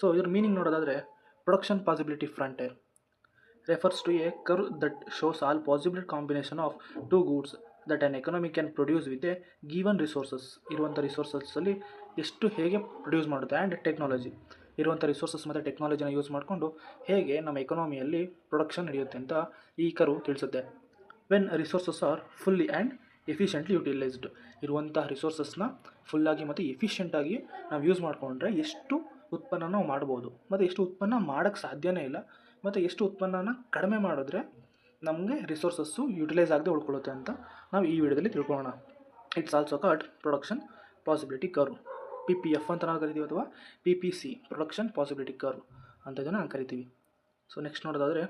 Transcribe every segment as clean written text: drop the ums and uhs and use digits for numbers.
So ಇದ್ರ meaning ನೋಡೋದಾದರೆ production possibility frontier refers to a curve that shows all possible combination of two goods that an economy can produce with a given resources. ಇರುವಂಥ ರಿಸೋರ್ಸಸ್ಸಲ್ಲಿ ಎಷ್ಟು ಹೇಗೆ produce ಮಾಡುತ್ತೆ and technology ಇರುವಂಥ resources ಮತ್ತು ಟೆಕ್ನಾಲಜಿನ use ಮಾಡಿಕೊಂಡು ಹೇಗೆ ನಮ್ಮ ಎಕನಾಮಿಯಲ್ಲಿ ಪ್ರೊಡಕ್ಷನ್ ನಡೆಯುತ್ತೆ ಅಂತ ಈ ಕರು ತಿಳಿಸುತ್ತೆ. When resources R fully and efficiently utilised, ಇರುವಂಥ ರಿಸೋರ್ಸಸ್ನ ಫುಲ್ಲಾಗಿ ಮತ್ತು ಎಫಿಷಿಯೆಂಟಾಗಿ ನಾವು ಯೂಸ್ ಮಾಡಿಕೊಂಡ್ರೆ ಎಷ್ಟು ಉತ್ಪನ್ನ ನಾವು ಮಾಡ್ಬೋದು, ಮತ್ತು ಎಷ್ಟು ಉತ್ಪನ್ನ ಮಾಡೋಕ್ಕೆ ಸಾಧ್ಯನೇ ಇಲ್ಲ, ಮತ್ತು ಎಷ್ಟು ಉತ್ಪನ್ನನ ಕಡಿಮೆ ಮಾಡಿದ್ರೆ ನಮಗೆ ರಿಸೋರ್ಸಸ್ಸು ಯುಟಿಲೈಸ್ ಆಗದೆ ಉಳ್ಕೊಳ್ಳುತ್ತೆ ಅಂತ ನಾವು ಈ ವಿಡಿಯೋದಲ್ಲಿ ತಿಳ್ಕೊಳ್ಳೋಣ. It's also called production possibility curve, PPF ಅಂತ ನಾವು ಕರಿತೀವಿ, ಅಥವಾ PPC ಪ್ರೊಡಕ್ಷನ್ ಪಾಸಿಬಿಲಿಟಿ ಕರ್ವ್ ಅಂತ ಇದನ್ನು ನಾವು ಕರಿತೀವಿ. ಸೊ ನೆಕ್ಸ್ಟ್ ನೋಡೋದಾದರೆ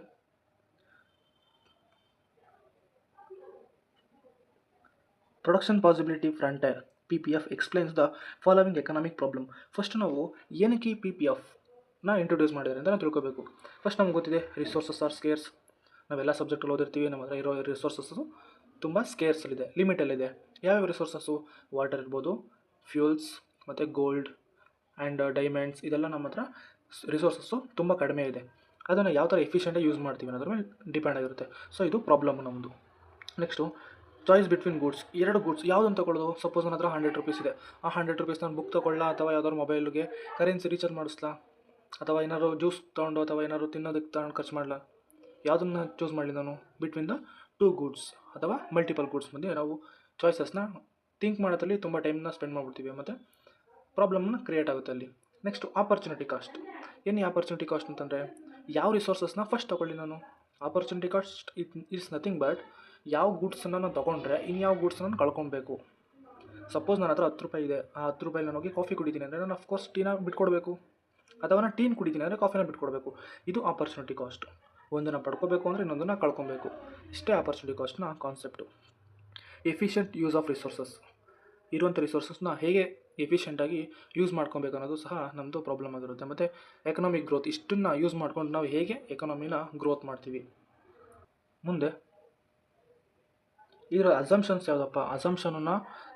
production possibility frontier PPF explains the following economic problem. First ನಾವು ಏನಕ್ಕೆ ಈ PPF ಇಂಟ್ರೊಡ್ಯೂಸ್ ಮಾಡಿದ್ದಾರೆ ಅಂತ ನಾವು ತಿಳ್ಕೋಬೇಕು. ಫಸ್ಟ್ ನಮ್ಗೆ ಗೊತ್ತಿದೆ ರಿಸೋರ್ಸಸ್ ಆರ್ ಸ್ಕೇರ್ಸ್. ನಾವೆಲ್ಲ ಸಬ್ಜೆಕ್ಟಲ್ಲಿ ಓದಿರ್ತೀವಿ, ನಮ್ಮ ಹತ್ರ ಇರೋ ರಿಸೋರ್ಸಸ್ಸು ತುಂಬ ಸ್ಕೇರ್ಸಲ್ಲಿದೆ, ಲಿಮಿಟಲ್ಲಿದೆ. ಯಾವ್ಯಾವ ರಿಸೋರ್ಸಸ್ಸು? ವಾಟರ್ ಇರ್ಬೋದು, ಫ್ಯೂಲ್ಸ್ ಮತ್ತು ಗೋಲ್ಡ್ ಆ್ಯಂಡ್ ಡೈಮಂಡ್ಸ್, ಇದೆಲ್ಲ ನಮ್ಮ ಹತ್ರ ರಿಸೋರ್ಸಸ್ಸು ತುಂಬ ಕಡಿಮೆ ಇದೆ. ಅದನ್ನು ಯಾವ ಥರ ಎಫಿಷಿಯೆಂಟಾಗಿ ಯೂಸ್ ಮಾಡ್ತೀವಿ ಅನ್ನೋದ್ರ ಮೇಲೆ ಡಿಪೆಂಡ್ ಆಗಿರುತ್ತೆ. ಸೊ ಇದು ಪ್ರಾಬ್ಲಮ್ ನಮ್ಮದು. Next choice between goods. ಎರಡು ಗೂಡ್ಸ್ ಯಾವುದನ್ನು ತೊಗೊಳ್ಳೋದು? ಸಪೋಸ್ ನನ್ನ ಹತ್ರ 100 ರೂಪೀಸ್ ಇದೆ. ಆ 100 ರೂಪೀಸ್ ನಾನು ಬುಕ್ ತೊಗೊಳ್ಳಾ, ಅಥವಾ ಯಾವ್ದಾದ್ರು ಮೊಬೈಲ್ಗೆ ಕರೆನ್ಸಿ ರೀಚಾರ್ಜ್ ಮಾಡಿಸ್ಲಾ, ಅಥವಾ ಏನಾದ್ರು ಜ್ಯೂಸ್ ತೊಗೊಂಡು ಅಥವಾ ಏನಾದ್ರು ತಿನ್ನೋದಕ್ಕೆ ತಗೊಂಡು ಖರ್ಚು ಮಾಡಲ? ಯಾವುದನ್ನು ಚೂಸ್ ಮಾಡಲಿ ನಾನು? ಬಿಟ್ವೀನ್ ದ ಟೂ ಗೂಡ್ಸ್ ಅಥವಾ ಮಲ್ಟಿಪಲ್ ಗೂಡ್ಸ್ ಮಧ್ಯೆ ನಾವು ಚಾಯ್ಸಸ್ನ ಥಿಂಕ್ ಮಾಡೋದ್ರಲ್ಲಿ ತುಂಬ ಟೈಮ್ನ ಸ್ಪೆಂಡ್ ಮಾಡಿಬಿಡ್ತೀವಿ, ಮತ್ತು ಪ್ರಾಬ್ಲಮ್ನ ಕ್ರಿಯೇಟ್ ಆಗುತ್ತೆ ಅಲ್ಲಿ. Next opportunity cost. ಏನು ಈ ಆಪರ್ಚುನಿಟಿ ಕಾಸ್ಟ್ ಅಂತಂದರೆ, ಯಾವ ರಿಸೋರ್ಸಸ್ನ ಫಸ್ಟ್ ತೊಗೊಳ್ಳಿ ನಾನು? Opportunity cost is nothing but ಯಾವ ಗೂಡ್ಸನ್ನು ನಾನು ತೊಗೊಂಡ್ರೆ ಇನ್ಯಾವ ಗೂಡ್ಸನ್ನ ನಾನು ಕಳ್ಕೊಬೇಕು. ಸಪೋಸ್ ನನ್ನ ಹತ್ರ 10 ರೂಪಾಯಿ ಇದೆ, ಆ 10 ರೂಪಾಯಿ ನಾನು ಹೋಗಿ ಕಾಫಿ ಕುಡಿತೀನಿ ಅಂದರೆ ನಾನು ಅಫ್ಕೋರ್ಸ್ ಟೀನ ಬಿಟ್ಕೊಡ್ಬೇಕು, ಅಥವಾ ನಾನು ಟೀನ್ ಕುಡಿತೀನಿ ಅಂದರೆ ಕಾಫಿನ ಬಿಟ್ಕೊಡ್ಬೇಕು. ಇದು ಆಪರ್ಚುನಿಟಿ ಕಾಸ್ಟ್. ಒಂದನ್ನು ಪಡ್ಕೋಬೇಕು ಅಂದರೆ ಇನ್ನೊಂದನ್ನು ಕಳ್ಕೊಬೇಕು. ಇಷ್ಟೇ ಆಪರ್ಚುನಿಟಿ ಕಾಸ್ಟ್ನ concept. Efficient use of resources. ಇರುವಂಥ ರಿಸೋರ್ಸಸ್ನ ಹೇಗೆ ಎಫಿಷಿಯೆಂಟಾಗಿ ಯೂಸ್ ಮಾಡ್ಕೊಬೇಕು ಅನ್ನೋದು ಸಹ ನಮ್ಮದು ಪ್ರಾಬ್ಲಮ್ ಆಗಿರುತ್ತೆ. ಮತ್ತು ಎಕನಾಮಿಕ್ ಗ್ರೋತ್, ಇಷ್ಟನ್ನು ಯೂಸ್ ಮಾಡ್ಕೊಂಡು ನಾವು ಹೇಗೆ ಎಕನಾಮಿನ ಗ್ರೋತ್ ಮಾಡ್ತೀವಿ. ಮುಂದೆ ಇದರ ಅಸಂಪ್ಷನ್ಸ್ ಯಾವುದಪ್ಪ? ಅಸಂಪ್ಷನನ್ನು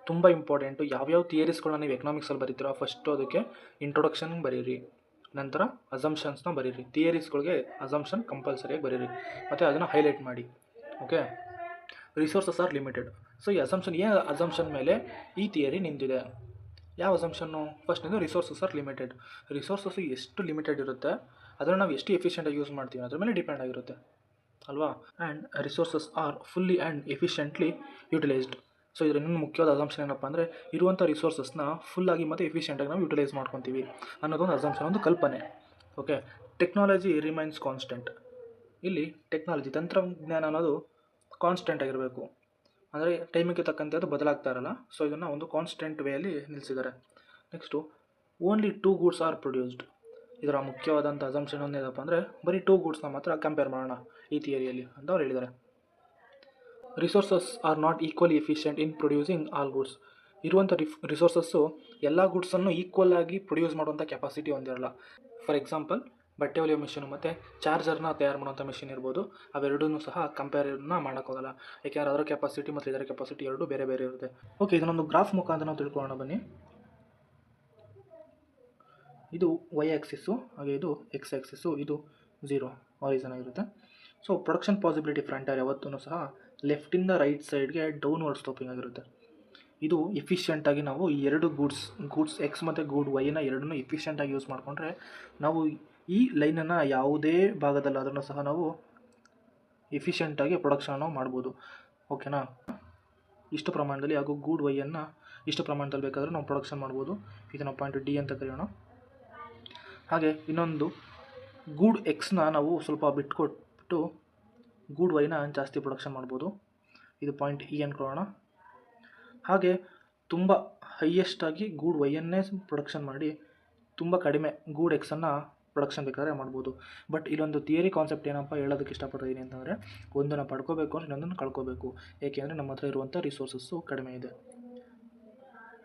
ತುಂಬ ಇಂಪಾರ್ಟೆಂಟು. ಯಾವ್ಯಾವ ಥಿಯರೀಸ್ಗಳನ್ನ ನೀವು ಎಕನಾಮಿಕ್ಸಲ್ಲಿ ಬರೀತೀರೋ ಫಸ್ಟು ಅದಕ್ಕೆ ಇಂಟ್ರೊಡಕ್ಷನ್ ಬರೀರಿ, ನಂತರ ಅಸಂಪ್ಷನ್ಸ್ನ ಬರೀರಿ. ಥಿಯರೀಸ್ಗಳಿಗೆ ಅಸಂಪ್ಷನ್ ಕಂಪಲ್ಸರಿಯಾಗಿ ಬರೀರಿ, ಮತ್ತು ಅದನ್ನು ಹೈಲೈಟ್ ಮಾಡಿ. Okay, resources are limited. So ಈ ಏನು ಅಸಂಪ್ಷನ್ ಮೇಲೆ ಈ ಥಿಯರಿ ನಿಂತಿದೆ? ಯಾವ ಅಸಂಪ್ಷನ್ನು? ಫಸ್ಟ್ನಿಂದ ರಿಸೋರ್ಸಸ್ ಆರ್ ಲಿಮಿಟೆಡ್. ರಿಸೋರ್ಸಸ್ಸು ಎಷ್ಟು ಲಿಮಿಟೆಡ್ ಇರುತ್ತೆ ಅದನ್ನು ನಾವು ಎಷ್ಟು ಎಫಿಷಿಯೆಂಟಾಗಿ ಯೂಸ್ ಮಾಡ್ತೀವಿ ಅದ್ರ ಮೇಲೆ ಡಿಪೆಂಡ್ ಆಗಿರುತ್ತೆ ಅಲ್ವಾ. And resources R fully and efficiently utilised. So ಇದರ ಇನ್ನೊಂದು ಮುಖ್ಯವಾದ ಅಸಂಪ್ಷನ್ ಏನಪ್ಪ ಅಂದರೆ, ಇರುವಂಥ ರಿಸೋರ್ಸಸ್ನ ಫುಲ್ಲಾಗಿ ಮತ್ತು ಎಫಿಷಿಯೆಂಟಾಗಿ ನಾವು ಯುಟಿಲೈಸ್ ಮಾಡ್ಕೊತೀವಿ ಅನ್ನೋದೊಂದು ಅಸಂಪ್ಷನ್, ಒಂದು ಕಲ್ಪನೆ. Okay, technology remains constant. ಇಲ್ಲಿ ಟೆಕ್ನಾಲಜಿ, ತಂತ್ರಜ್ಞಾನ ಅನ್ನೋದು ಕಾನ್ಸ್ಟೆಂಟ್ ಆಗಿರಬೇಕು, ಅಂದರೆ ಟೈಮಿಗೆ ತಕ್ಕಂತೆ ಅದು ಬದಲಾಗ್ತಾ ಇರಲ್ಲ. ಸೊ ಇದನ್ನು ಒಂದು ಕಾನ್ಸ್ಟೆಂಟ್ ವೇಯಲ್ಲಿ ನಿಲ್ಲಿಸಿದ್ದಾರೆ. Next only 2 goods R produced. ಇದರ ಮುಖ್ಯವಾದಂಥ ಅಸಂಪ್ಷನ್ ಒಂದೇನಪ್ಪ ಅಂದರೆ, ಬರೀ 2 ಗೂಡ್ಸ್ನ ಮಾತ್ರ ಕಂಪೇರ್ ಮಾಡೋಣ ಈ ಥಿಯರಿಯಲ್ಲಿ ಅಂತ ಅವ್ರು ಹೇಳಿದ್ದಾರೆ. Resources are not equally efficient in producing all goods. ಇರುವಂಥ ರಿಸೋರ್ಸಸ್ಸು ಎಲ್ಲ ಗೂಡ್ಸನ್ನು ಈಕ್ವಲ್ ಆಗಿ ಪ್ರೊಡ್ಯೂಸ್ ಮಾಡುವಂಥ ಕೆಪಾಸಿಟಿ ಹೊಂದಿರಲ್ಲ. ಫಾರ್ ಎಕ್ಸಾಂಪಲ್, ಬಟ್ಟೆ ಹೊಲಿಯೋ ಮಿಷಿನು ಮತ್ತು ಚಾರ್ಜರ್ನ ತಯಾರು ಮಾಡುವಂಥ ಮಿಷಿನ್ ಇರ್ಬೋದು, ಅವೆರಡೂ ಸಹ ಕಂಪೇರ್ನ ಮಾಡೋಕ್ಕೋಗಲ್ಲ. ಯಾಕೆಂದರೆ ಅದರ ಕೆಪಾಸಿಟಿ ಮತ್ತು ಇದರ ಕೆಪಾಸಿಟಿ ಎರಡೂ ಬೇರೆ ಬೇರೆ ಇರುತ್ತೆ. ಓಕೆ, ಇದನ್ನೊಂದು ಗ್ರಾಫ್ ಮುಖಾಂತರ ನಾವು ತಿಳ್ಕೊಳ್ಳೋಣ ಬನ್ನಿ. ಇದು ವೈ ಆ್ಯಕ್ಸಿಸ್ಸು, ಹಾಗೆ ಇದು ಎಕ್ಸ್ ಆ್ಯಕ್ಸಿಸ್ಸು, ಇದು 0 ಹಾರಿಜಾನ್ ಆಗಿರುತ್ತೆ. ಸೊ ಪ್ರೊಡಕ್ಷನ್ ಪಾಸಿಬಿಲಿಟಿ ಫ್ರಂಟಿಯರ್ ಯಾವತ್ತೂ ಸಹ ಲೆಫ್ಟಿಂದ ರೈಟ್ ಸೈಡ್ಗೆ ಡೌನ್ವರ್ಡ್ ಸ್ಲೋಪಿಂಗ್ ಆಗಿರುತ್ತೆ. ಇದು ಎಫಿಷಿಯೆಂಟಾಗಿ ನಾವು ಈ ಎರಡು ಗೂಡ್ಸ್ ಎಕ್ಸ್ ಮತ್ತು ಗೂಡ್ ವೈನ ಎರಡನ್ನೂ ಎಫಿಷಿಯೆಂಟಾಗಿ ಯೂಸ್ ಮಾಡಿಕೊಂಡ್ರೆ ನಾವು ಈ ಲೈನನ್ನು ಯಾವುದೇ ಭಾಗದಲ್ಲಾದ್ರೂ ಸಹ ನಾವು ಎಫಿಷಿಯೆಂಟಾಗಿ ಪ್ರೊಡಕ್ಷನ್ ಮಾಡ್ಬೋದು. ಓಕೆನಾ? ಇಷ್ಟು ಪ್ರಮಾಣದಲ್ಲಿ ಹಾಗೂ ಗೂಡ್ ವೈಯನ್ನು ಇಷ್ಟು ಪ್ರಮಾಣದಲ್ಲಿ ಬೇಕಾದರೂ ನಾವು ಪ್ರೊಡಕ್ಷನ್ ಮಾಡ್ಬೋದು. ಇದನ್ನು ಪಾಯಿಂಟ್ ಡಿ ಅಂತ ಕರೆಯೋಣ. ಹಾಗೆ ಇನ್ನೊಂದು ಗೂಡ್ ಎಕ್ಸ್ನ ನಾವು ಸ್ವಲ್ಪ ಬಿಟ್ಕೊಟ್ಟು ಗೂಡ್ ವೈನ ಜಾಸ್ತಿ ಪ್ರೊಡಕ್ಷನ್ ಮಾಡ್ಬೋದು. ಇದು ಪಾಯಿಂಟ್ ಇ ಅಂದ್ಕೊಳ್ಳೋಣ. ಹಾಗೆ ತುಂಬ ಹೈಯೆಸ್ಟಾಗಿ ಗೂಡ್ ವೈಯನ್ನೇ ಪ್ರೊಡಕ್ಷನ್ ಮಾಡಿ ತುಂಬ ಕಡಿಮೆ ಗೂಡ್ ಎಕ್ಸನ್ನು ಪ್ರೊಡಕ್ಷನ್ ಬೇಕಾದ್ರೆ ಮಾಡ್ಬೋದು. ಬಟ್ ಇಲ್ಲೊಂದು ಥಿಯರಿ ಕಾನ್ಸೆಪ್ಟ್ ಏನಪ್ಪ ಹೇಳೋದಕ್ಕೆ ಇಷ್ಟಪಡ್ತೀನಿ ಅಂತಂದರೆ, ಒಂದನ್ನು ಪಡ್ಕೋಬೇಕು ಅಂದರೆ ಇನ್ನೊಂದನ್ನು ಕಳ್ಕೋಬೇಕು. ಏಕೆಂದರೆ ನಮ್ಮ ಹತ್ರ ಇರುವಂಥ ರಿಸೋರ್ಸಸ್ಸು ಕಡಿಮೆ ಇದೆ.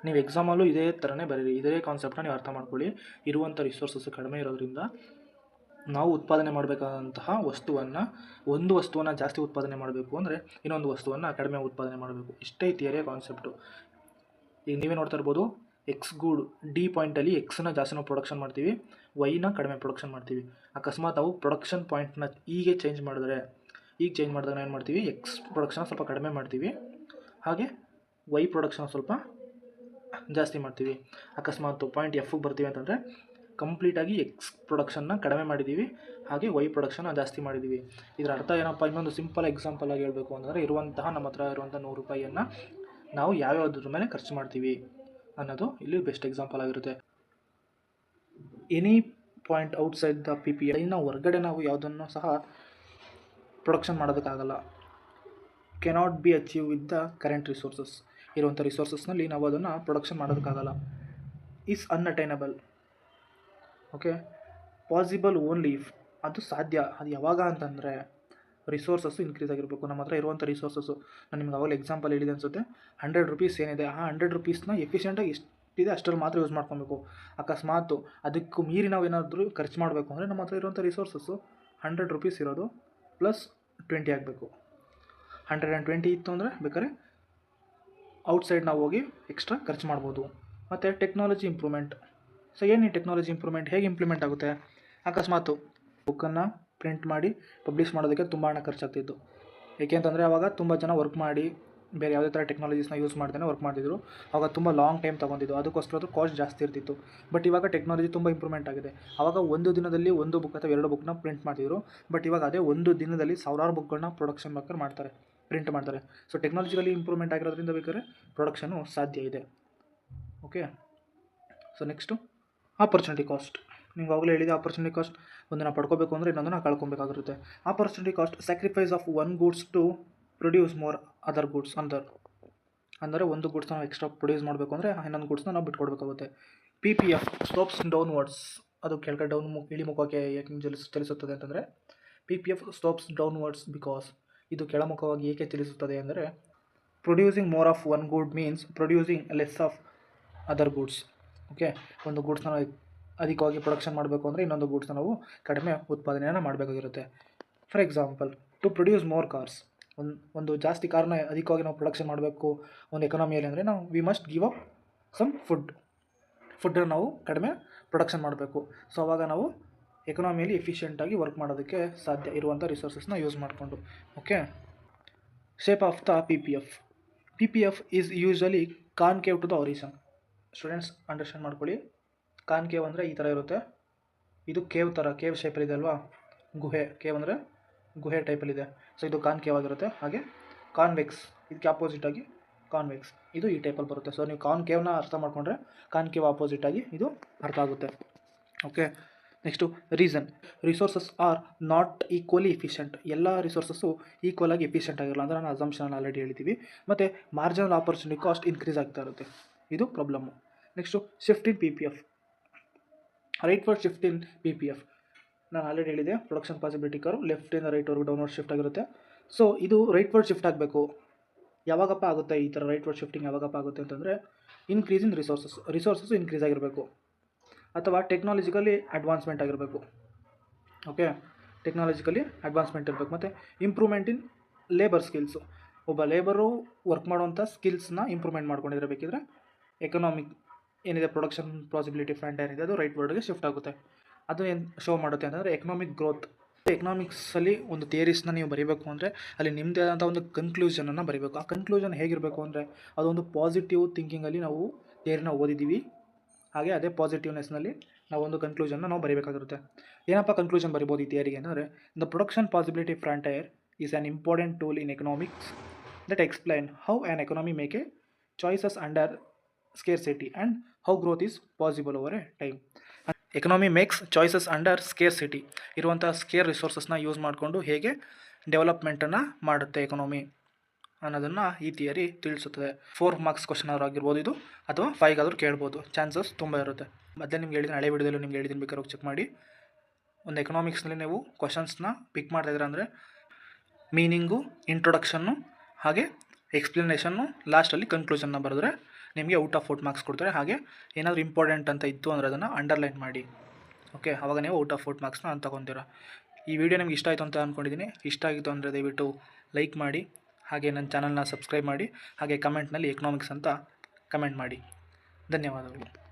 ನೀವು ಎಕ್ಸಾಮಲ್ಲೂ ಇದೇ ಥರನೇ ಬರೀರಿ, ಇದೇ ಕಾನ್ಸೆಪ್ಟನ್ನ ನೀವು ಅರ್ಥ ಮಾಡ್ಕೊಳ್ಳಿ. ಇರುವಂಥ ರಿಸೋರ್ಸಸ್ಸು ಕಡಿಮೆ ಇರೋದ್ರಿಂದ ನಾವು ಉತ್ಪಾದನೆ ಮಾಡಬೇಕಾದಂತಹ ಒಂದು ವಸ್ತುವನ್ನು ಜಾಸ್ತಿ ಉತ್ಪಾದನೆ ಮಾಡಬೇಕು ಅಂದರೆ ಇನ್ನೊಂದು ವಸ್ತುವನ್ನು ಕಡಿಮೆ ಉತ್ಪಾದನೆ ಮಾಡಬೇಕು. ಇಷ್ಟೇ ಥಿಯರಿಯ ಕಾನ್ಸೆಪ್ಟು. ಈಗ ನೀವೇ ನೋಡ್ತಾ ಇರ್ಬೋದು, ಎಕ್ಸ್ ಗೂಡ್ ಡಿ ಪಾಯಿಂಟಲ್ಲಿ ಎಕ್ಸ್ನ ಜಾಸ್ತಿ ನಾವು ಪ್ರೊಡಕ್ಷನ್ ಮಾಡ್ತೀವಿ, ವೈನ ಕಡಿಮೆ ಪ್ರೊಡಕ್ಷನ್ ಮಾಡ್ತೀವಿ. ಅಕಸ್ಮಾತ್ ನಾವು ಪ್ರೊಡಕ್ಷನ್ ಪಾಯಿಂಟ್ನ ಹೀಗೆ ಚೇಂಜ್ ಮಾಡಿದ್ರೆ ಏನು ಮಾಡ್ತೀವಿ, ಎಕ್ಸ್ ಪ್ರೊಡಕ್ಷನ್ ಸ್ವಲ್ಪ ಕಡಿಮೆ ಮಾಡ್ತೀವಿ, ಹಾಗೆ ವೈ ಪ್ರೊಡಕ್ಷನ್ ಸ್ವಲ್ಪ ಜಾಸ್ತಿ ಮಾಡ್ತೀವಿ. ಅಕಸ್ಮಾತ್ ಪಾಯಿಂಟ್ ಎಫ್ಗೆ ಬರ್ತೀವಿ ಅಂತಂದರೆ ಕಂಪ್ಲೀಟಾಗಿ ಎಕ್ಸ್ ಪ್ರೊಡಕ್ಷನ್ನ ಕಡಿಮೆ ಮಾಡಿದ್ದೀವಿ, ಹಾಗೆ ವೈ ಪ್ರೊಡಕ್ಷನ್ನ ಜಾಸ್ತಿ ಮಾಡಿದ್ದೀವಿ. ಇದರ ಅರ್ಥ ಏನಪ್ಪ, ಇನ್ನೊಂದು ಸಿಂಪಲ್ ಎಕ್ಸಾಂಪಲಾಗಿ ಹೇಳಬೇಕು ಅಂತಂದರೆ ನಮ್ಮ ಹತ್ರ ಇರುವಂಥ 100 ರೂಪಾಯಿಯನ್ನು ನಾವು ಯಾವ್ಯಾವುದ್ರ ಮೇಲೆ ಖರ್ಚು ಮಾಡ್ತೀವಿ ಅನ್ನೋದು ಇಲ್ಲಿ ಬೆಸ್ಟ್ ಎಕ್ಸಾಂಪಲ್ ಆಗಿರುತ್ತೆ. Any point outside the PPF, ಇನ್ನು ಹೊರಗಡೆ ನಾವು ಯಾವುದನ್ನು ಸಹ ಪ್ರೊಡಕ್ಷನ್ ಮಾಡೋದಕ್ಕಾಗಲ್ಲ. Cannot be achieve with the current resources, ಇರುವಂಥ ರಿಸೋರ್ಸಸ್ನಲ್ಲಿ ನಾವು ಅದನ್ನು ಪ್ರೊಡಕ್ಷನ್ ಮಾಡೋದಕ್ಕಾಗಲ್ಲ. Is unattainable. Okay, possible only if, ಅದು ಸಾಧ್ಯ, ಅದು ಯಾವಾಗ ಅಂತಂದರೆ ರಿಸೋರ್ಸಸ್ಸು ಇನ್ಕ್ರೀಸ್ ಆಗಿರಬೇಕು. ನಮ್ಮ ಹತ್ರ ಇರುವಂಥ ರಿಸೋರ್ಸಸ್ಸು, ನಾನು ನಿಮ್ಗೆ ಅವಾಗ ಎಕ್ಸಾಂಪಲ್ ಹೇಳಿದೆ ಅನಿಸುತ್ತೆ, 100 ರೂಪೀಸ್ ಏನಿದೆ, ಆ 100 ರೂಪೀಸ್ನ ಎಫಿಷಿಯೆಂಟಾಗಿ ಎಷ್ಟಿದೆ ಅಷ್ಟರಲ್ಲಿ ಮಾತ್ರ ಯೂಸ್ ಮಾಡ್ಕೊಬೇಕು. ಅಕಸ್ಮಾತ್ ಅದಕ್ಕೂ ಮೀರಿ ನಾವು ಏನಾದರೂ ಖರ್ಚು ಮಾಡಬೇಕು ಅಂದರೆ ನಮ್ಮ ಹತ್ರ ಇರುವಂಥ ರಿಸೋರ್ಸಸ್ಸು 100 ರೂಪೀಸ್ ಇರೋದು ಪ್ಲಸ್ 20 ಆಗಬೇಕು. 120 ಇತ್ತು ಅಂದರೆ ಬೇಕಾದ್ರೆ ಔಟ್ಸೈಡ್ ನಾವು ಹೋಗಿ ಎಕ್ಸ್ಟ್ರಾ ಖರ್ಚು ಮಾಡ್ಬೋದು. ಮತ್ತು ಟೆಕ್ನಾಲಜಿ ಇಂಪ್ರೂವ್ಮೆಂಟ್. ಸೊ ಏನು ಈ ಟೆಕ್ನಾಲಜಿ ಇಂಪ್ರೂವ್ಮೆಂಟ್ ಹೇಗೆ ಇಂಪ್ಲಿಮೆಂಟ್ ಆಗುತ್ತೆ? ಅಕಸ್ಮಾತು ಬುಕ್ಕನ್ನು ಪ್ರಿಂಟ್ ಮಾಡಿ ಪಬ್ಲಿಷ್ ಮಾಡೋದಕ್ಕೆ ತುಂಬ ಹಣ ಖರ್ಚಾಗ್ತಿತ್ತು. ಏಕೆಂತಂದರೆ ಆವಾಗ ತುಂಬ ಜನ ವರ್ಕ್ ಮಾಡಿ ಬೇರೆ ಯಾವುದೇ ಥರ ಟೆಕ್ನಾಲಜೀಸ್ನ ಯೂಸ್ ಮಾಡ್ದೇ ವರ್ಕ್ ಮಾಡ್ತಿದ್ರು. ಆವಾಗ ತುಂಬ ಲಾಂಗ್ ಟೈಮ್ ತೊಗೊಂಡಿದ್ದು, ಅದಕ್ಕೋಸ್ಕರ ಅದು ಕಾಸ್ಟ್ ಜಾಸ್ತಿ ಇರ್ತಿತ್ತು. ಬಟ್ ಇವಾಗ ಟೆಕ್ನಾಲಜಿ ತುಂಬ ಇಂಪ್ರೂವ್ಮೆಂಟ್ ಆಗಿದೆ. ಆವಾಗ ಒಂದು ದಿನದಲ್ಲಿ 1 ಬುಕ್ ಅಥವಾ 2 ಬುಕ್ನ ಪ್ರಿಂಟ್ ಮಾಡ್ತಿದ್ರು. ಬಟ್ ಇವಾಗ ಅದೇ ಒಂದು ದಿನದಲ್ಲಿ 1000 ಬುಕ್ಗಳನ್ನ ಪ್ರೊಡಕ್ಷನ್ ಮಾಡ್ತಾರೆ, ಪ್ರಿಂಟ್ ಮಾಡ್ತಾರೆ. ಸೊ ಟೆಕ್ನಾಲಜಿಕಲಿ ಇಂಪ್ರೂವ್ಮೆಂಟ್ ಆಗಿರೋದ್ರಿಂದ ಬೇಕಾದ್ರೆ ಪ್ರೊಡಕ್ಷನು ಸಾಧ್ಯ ಇದೆ. Okay, so next opportunity cost. ನಿಮ್ಗೆ ಆವಾಗಲೇ ಹೇಳಿದೆ, ಆಪರ್ಚುನಿಟಿ ಕಾಸ್ಟ್ ಒಂದನ್ನು ಪಡ್ಕೋಬೇಕು ಅಂದರೆ ಇನ್ನೊಂದನ್ನು ಕಳ್ಕೊಬೇಕಾಗಿರುತ್ತೆ. Opportunity cost sacrifice of one goods to produce more other goods. ಅಂದರೆ ಒಂದು ಗೂಡ್ಸ್ನ ನಾವು ಎಕ್ಸ್ಟ್ರಾ ಪ್ರೊಡ್ಯೂಸ್ ಮಾಡಬೇಕು ಅಂದರೆ ಇನ್ನೊಂದು ಗೂಡ್ಸ್ನ ನಾವು ಬಿಟ್ಕೊಡ್ಬೇಕಾಗುತ್ತೆ. PPF slopes downwards. ಅದು ಕೆಳಗಡೆ ಇಳಿಮುಖಕ್ಕೆ ಏಕೆ ಚಲಿಸುತ್ತದೆ ಅಂತಂದರೆ PPF ಸ್ಲೋಪ್ಸ್ ಡೌನ್ವರ್ಡ್ಸ್ ಬಿಕಾಸ್, ಇದು ಕೆಳಮುಖವಾಗಿ ಏಕೆ ಚಲಿಸುತ್ತದೆ ಅಂದರೆ producing more of one good means producing less of other goods. Okay, ಒಂದು ಗೂಡ್ಸ್ನ ನಾವು ಅಧಿಕವಾಗಿ ಪ್ರೊಡಕ್ಷನ್ ಮಾಡಬೇಕು ಅಂದರೆ ಇನ್ನೊಂದು ಗೂಡ್ಸ್ನ ನಾವು ಕಡಿಮೆ ಉತ್ಪಾದನೆಯನ್ನು ಮಾಡಬೇಕಾಗಿರುತ್ತೆ. For example, to produce more cars, ಒಂದು ಜಾಸ್ತಿ ಕಾರ್ನ ಅಧಿಕವಾಗಿ ನಾವು ಪ್ರೊಡಕ್ಷನ್ ಮಾಡಬೇಕು ಒಂದು ಎಕಾನಮಿಯಲ್ಲಿ ಅಂದರೆ ನಾವು we must give up some ಫುಡ್ಡನ್ನು ನಾವು ಕಡಿಮೆ ಪ್ರೊಡಕ್ಷನ್ ಮಾಡಬೇಕು. ಸೊ ಆವಾಗ ನಾವು ಎಕಾನಮಿಯಲ್ಲಿ ಎಫಿಷಿಯೆಂಟಾಗಿ ವರ್ಕ್ ಮಾಡೋದಕ್ಕೆ ಸಾಧ್ಯ ಇರುವಂಥ ರಿಸೋರ್ಸಸ್ನ ಯೂಸ್ ಮಾಡಿಕೊಂಡು. Okay, shape of the PPF is usually concave to the origin. Students understand ಮಾಡ್ಕೊಳ್ಳಿ. ಕಾನ್ಕೇವ್ ಅಂದರೆ ಈ ಥರ ಇರುತ್ತೆ, ಇದು ಕೇವ್ ಶೇಪಲ್ಲಿದೆ ಅಲ್ವಾ, ಕೇವ್ ಅಂದರೆ ಗುಹೆ ಟೈಪಲ್ಲಿದೆ. ಸೊ ಇದು ಕಾನ್ಕೇವ್ ಆಗಿರುತ್ತೆ. ಹಾಗೆ ಕಾನ್ವೆಕ್ಸ್, ಇದಕ್ಕೆ ಆಪೋಸಿಟಾಗಿ ಕಾನ್ವೆಕ್ಸ್, ಇದು ಈ ಟೈಪಲ್ಲಿ ಬರುತ್ತೆ. ಸೊ ನೀವು ಕಾನ್ಕೇವ್ನ ಅರ್ಥ ಮಾಡಿಕೊಂಡ್ರೆ ಕಾನ್ಕೇವ್ ಆಪೋಸಿಟಾಗಿ ಇದು ಅರ್ಥ ಆಗುತ್ತೆ. Okay, next reason. Resources are not equally efficient. ಎಲ್ಲ ರಿಸೋರ್ಸಸ್ಸು ಈಕ್ವಲಾಗಿ ಎಫಿಷಿಯೆಂಟ್ ಆಗಿರಲ್ಲ ಅಂದರೆ ನಾನು ಅಸಂಪ್ಷನ್ ಆಲ್ರೆಡಿ ಹೇಳಿದ್ದೀವಿ. ಮತ್ತು ಮಾರ್ಜಿನಲ್ ಆಪರ್ಚುನಿಟಿ ಕಾಸ್ಟ್ ಇನ್ಕ್ರೀಸ್ ಆಗ್ತಾ ಇರುತ್ತೆ, ಇದು problem. Next shift in PPF. Rightward shift in PPF ನಾನು ಆಲ್ರೆಡಿ ಹೇಳಿದೆ, ಪ್ರೊಡಕ್ಷನ್ ಪಾಸಿಬಿಲಿಟಿ ಕರ್ವ್ ಲೆಫ್ಟಿಂದ ರೈಟ್ವರೆಗೂ ಡೌನ್ವರ್ಡ್ ಶಿಫ್ಟ್ ಆಗಿರುತ್ತೆ. ಸೊ ಇದು ರೈಟ್ ವರ್ಡ್ ಶಿಫ್ಟ್ ಆಗಬೇಕು. ಯಾವಾಗಪ್ಪ ಆಗುತ್ತೆ ಈ ಥರ ರೈಟ್ ವರ್ಡ್ ಶಿಫ್ಟಿಂಗ್ ಯಾವಾಗಪ್ಪ ಆಗುತ್ತೆ ಅಂತಂದರೆ ಇನ್ಕ್ರೀಸ್ ಇನ್ ರಿಸೋರ್ಸಸ್ ಇನ್ಕ್ರೀಸ್ ಆಗಿರಬೇಕು, ಅಥವಾ ಟೆಕ್ನಾಲಜಿಕಲಿ ಅಡ್ವಾನ್ಸ್ಮೆಂಟ್ ಆಗಿರಬೇಕು. ಓಕೆ, ಟೆಕ್ನಾಲಜಿಕಲಿ ಅಡ್ವಾನ್ಸ್ಮೆಂಟ್ ಇರಬೇಕು. ಮತ್ತು ಇಂಪ್ರೂವ್ಮೆಂಟ್ ಇನ್ ಲೇಬರ್ ಸ್ಕಿಲ್ಸು. ಒಬ್ಬ ಲೇಬರು ವರ್ಕ್ ಮಾಡುವಂಥ ಸ್ಕಿಲ್ಸ್ನ ಇಂಪ್ರೂವ್ಮೆಂಟ್ ಮಾಡ್ಕೊಂಡಿರಬೇಕಿದ್ರೆ ಎಕನಾಮಿಕ್ ಏನಿದೆ ಪ್ರೊಡಕ್ಷನ್ ಪಾಸಿಬಿಲಿಟಿ ಫ್ರಂಟ್ ಏನಿದೆ ಅದು ರೈಟ್ ವರ್ಡ್ಗೆ ಶಿಫ್ಟ್ ಆಗುತ್ತೆ. ಅದು ಏನು ಶೋ ಮಾಡುತ್ತೆ ಅಂತಂದರೆ ಎಕನಾಮಿಕ್ ಗ್ರೋತ್. ಎಕನಾಮಿಕ್ಸಲ್ಲಿ ಒಂದು ಥಿಯರೀಸ್ನ ನೀವು ಬರೀಬೇಕು ಅಂದರೆ ಅಲ್ಲಿ ನಿಮ್ಮದೇ ಆದಂಥ ಒಂದು ಕನ್ಕ್ಲೂಷನನ್ನು ಬರೀಬೇಕು. ಆ ಕನ್ಕ್ಲೂಷನ್ ಹೇಗಿರಬೇಕು ಅಂದರೆ ಅದೊಂದು ಪಾಸಿಟಿವ್ ಥಿಂಕಿಂಗಲ್ಲಿ ನಾವು ಥಿಯರಿನ ಓದಿದ್ದೀವಿ, ಹಾಗೆ ಅದೇ ಪಾಸಿಟಿವ್ನೆಸ್ನಲ್ಲಿ ನಾವೊಂದು ಕನ್ಕ್ಲೂಷನ್ನ ನಾವು ಬರೀಬೇಕಾಗಿರುತ್ತೆ. ಏನಪ್ಪ ಕನ್ಕ್ಲೂಷನ್ ಬರಿಬೋದು ಈ ಥಿಯರಿಗೆ ಅಂದರೆ, the production possibility frontier is an important tool in economics that explain how an economy make A choices under scarcity and how growth is possible over A time. Economy makes choices under scarcity. ಇರುವಂಥ square ರಿಸೋರ್ಸಸ್ನ use ಮಾಡಿಕೊಂಡು ಹೇಗೆ ಡೆವಲಪ್ಮೆಂಟನ್ನು ಮಾಡುತ್ತೆ economy ಅನ್ನೋದನ್ನು ಈ theory ತಿಳಿಸುತ್ತದೆ. 4 marks question ಆದರೂ ಆಗಿರ್ಬೋದು ಇದು, ಅಥವಾ 5 ಆದರೂ ಕೇಳ್ಬೋದು, ಚಾನ್ಸಸ್ ತುಂಬ ಇರುತ್ತೆ. ಮತ್ತೆ ನಿಮ್ಗೆ ಹೇಳಿದ್ದೀನಿ, ಹಳೆ ವಿಡಿಯೋದಲ್ಲೂ ನಿಮ್ಗೆ ಹೇಳಿದ್ದೀನಿ, ಬೇಕಾದ್ರೆ ಚೆಕ್ ಮಾಡಿ. ಒಂದು ಎಕನಾಮಿಕ್ಸ್ನಲ್ಲಿ ನೀವು ಕ್ವಶನ್ಸ್ನ ಪಿಕ್ ಮಾಡ್ತಾಯಿದ್ದೀರ ಅಂದರೆ ಮೀನಿಂಗು, ಇಂಟ್ರೊಡಕ್ಷನ್ನು, ಹಾಗೆ ಎಕ್ಸ್ಪ್ಲನೇಷನ್ನು, ಲಾಸ್ಟಲ್ಲಿ ಕನ್ಕ್ಲೂಷನ್ನ ಬರೆದ್ರೆ ನಿಮಗೆ ಔಟ್ ಆಫ್ 4 ಮಾರ್ಕ್ಸ್ ಕೊಡ್ತಾರೆ. ಹಾಗೆ ಏನಾದರೂ ಇಂಪಾರ್ಟೆಂಟ್ ಅಂತ ಇತ್ತು ಅಂದರೆ ಅದನ್ನು ಅಂಡರ್ಲೈನ್ ಮಾಡಿ. ಓಕೆ, ಆವಾಗ ನೀವು ಔಟ್ ಆಫ್ 4 ಮಾರ್ಕ್ಸ್ನ ತೊಗೊತೀರ. ಈ ವಿಡಿಯೋ ನಿಮ್ಗೆ ಇಷ್ಟ ಆಯಿತು ಅಂತ ಅಂದ್ಕೊಂಡಿದ್ದೀನಿ. ಇಷ್ಟ ಆಗಿತ್ತು ಅಂದರೆ ದಯವಿಟ್ಟು ಲೈಕ್ ಮಾಡಿ, ಹಾಗೆ ನನ್ನ ಚಾನಲ್ನ ಸಬ್ಸ್ಕ್ರೈಬ್ ಮಾಡಿ, ಹಾಗೆ ಕಮೆಂಟ್ನಲ್ಲಿ ಎಕನಾಮಿಕ್ಸ್ ಅಂತ ಕಮೆಂಟ್ ಮಾಡಿ. ಧನ್ಯವಾದಗಳು.